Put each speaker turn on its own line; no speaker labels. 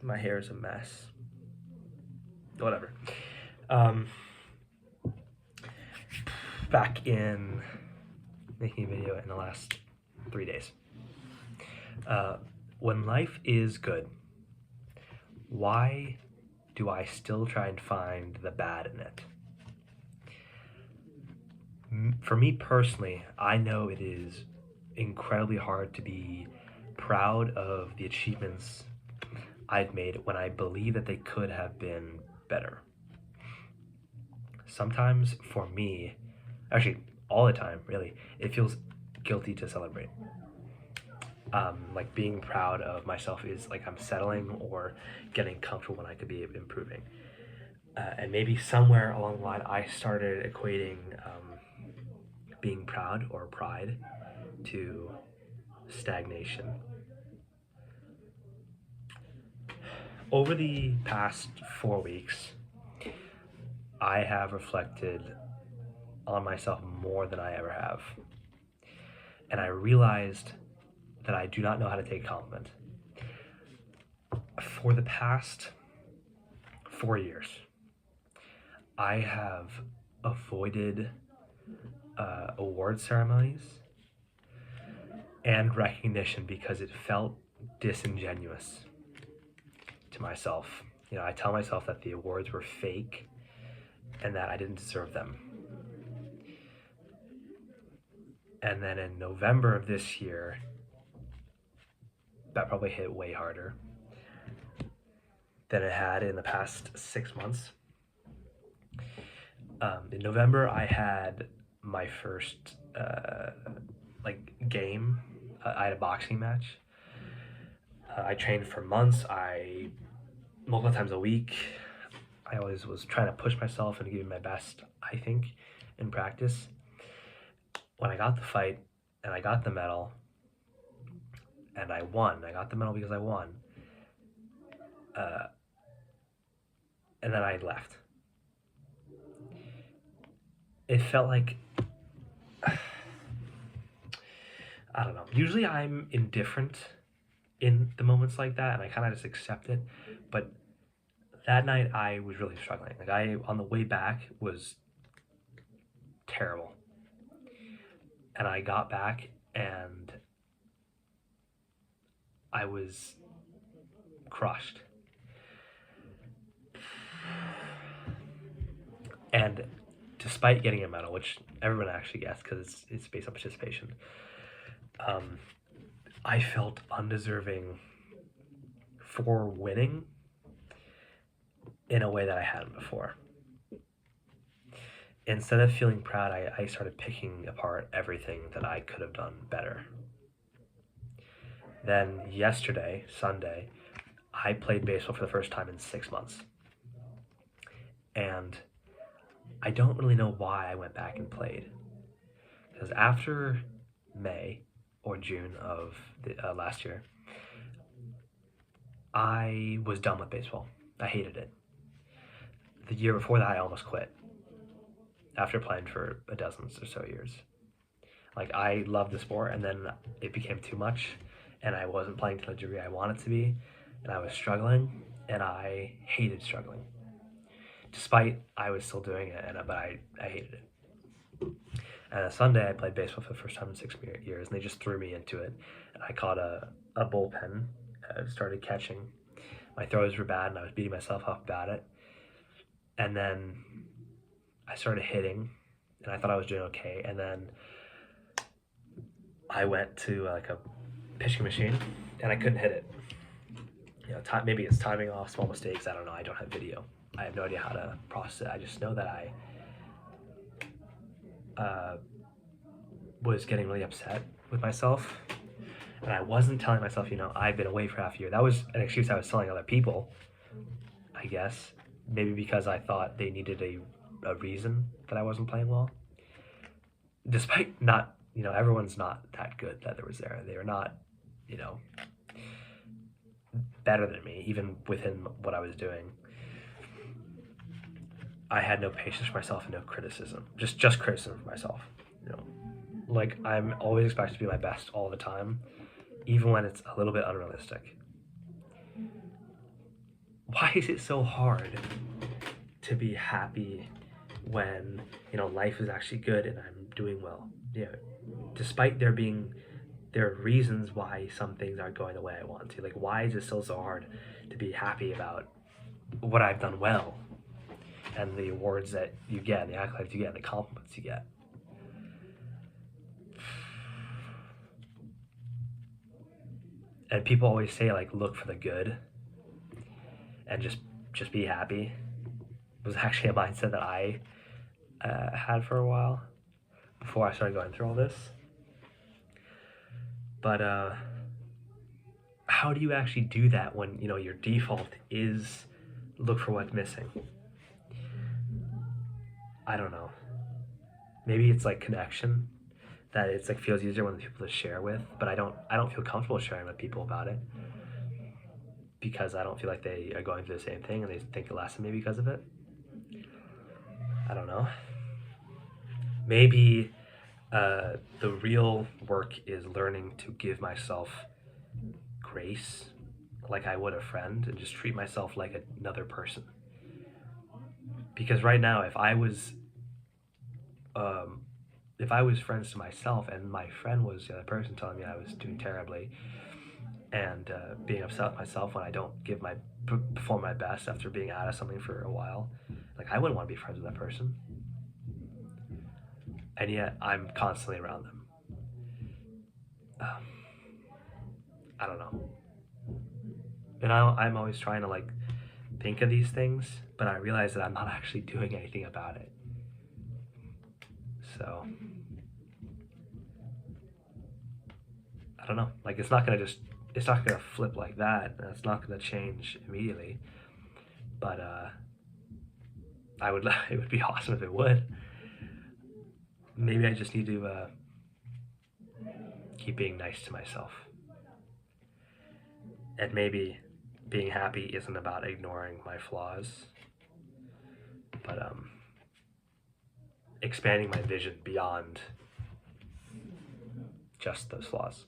My hair is a mess. Whatever. Um, Back in making a video in the last 3 days. When life is good, why do I still try and find the bad in it? For me personally, I know it is incredibly hard to be proud of the achievements I've made when I believe that they could have been better. Sometimes for me, actually all the time really, it feels guilty to celebrate. Like being proud of myself is like I'm settling or getting comfortable when I could be improving. And maybe somewhere along the line, I started equating being proud or pride to stagnation. Over the past 4 weeks, I have reflected on myself more than I ever have. And I realized that I do not know how to take compliment. For the past 4 years, I have avoided award ceremonies and recognition because it felt disingenuous to myself. You know, I tell myself that the awards were fake and that I didn't deserve them. And then in November of this year, that probably hit way harder than it had in the past 6 months. In November, I had my first game. I had a boxing match. I trained for months. Multiple times a week. I always was trying to push myself and give my best, I think, in practice. When I got the fight and I got the medal and I won, I got the medal because I won. And then I left. It felt like, I don't know. Usually I'm indifferent in the moments like that and I kind of just accept it. But that night I was really struggling. Like on the way back was terrible. And I got back and I was crushed. And despite getting a medal, which everyone actually gets because it's based on participation, I felt undeserving for winning in a way that I hadn't before. Instead of feeling proud, I started picking apart everything that I could have done better. Then yesterday, Sunday, I played baseball for the first time in 6 months. And I don't really know why I went back and played. Because after May or June of last year, I was done with baseball. I hated it. The year before that, I almost quit after playing for a dozen or so years. Like, I loved the sport, and then it became too much, and I wasn't playing to the degree I wanted to be, and I was struggling, and I hated struggling. Despite I was still doing it, but I hated it. And on Sunday, I played baseball for the first time in 6 years, and they just threw me into it. And I caught a bullpen, started catching. My throws were bad, and I was beating myself up about it. And then I started hitting, and I thought I was doing okay. And then I went to like a pitching machine, and I couldn't hit it. You know, maybe it's timing off, small mistakes. I don't know. I don't have video. I have no idea how to process it. I just know that I was getting really upset with myself. And I wasn't telling myself, you know, I've been away for half a year. That was an excuse I was telling other people, I guess. Maybe because I thought they needed a reason that I wasn't playing well. Despite not, you know, everyone's not that good that was there. They were not, you know, better than me, even within what I was doing. I had no patience for myself and no criticism. Just criticism for myself. You know, like I'm always expected to be my best all the time, even when it's a little bit unrealistic. why is it so hard to be happy when, life is actually good and I'm doing well? Despite there are reasons why some things aren't going the way I want to. Like, why is it still so hard to be happy about what I've done well and the awards that you get, and the accolades you get, and the compliments you get? And people always say, like, look for the good and just be happy. It was actually a mindset that I had for a while before I started going through all this. But how do you actually do that when your default is look for what's missing? I don't know. Maybe it's like connection, that it's like feels easier when the people to share with, but I don't feel comfortable sharing with people about it because I don't feel like they are going through the same thing and they think less of me because of it. I don't know. Maybe the real work is learning to give myself grace like I would a friend and just treat myself like another person. Because right now, if I was friends to myself and my friend was the other person telling me I was doing terribly and being upset with myself when I don't perform my best after being out of something for a while, like, I wouldn't want to be friends with that person. And yet I'm constantly around them. I don't know. And I'm always trying to, like, think of these things, but I realize that I'm not actually doing anything about it. So I don't know. Like, it's not gonna flip like that, and it's not gonna change immediately. But it would be awesome if it would. Maybe I just need to keep being nice to myself. And maybe being happy isn't about ignoring my flaws, but expanding my vision beyond just those flaws.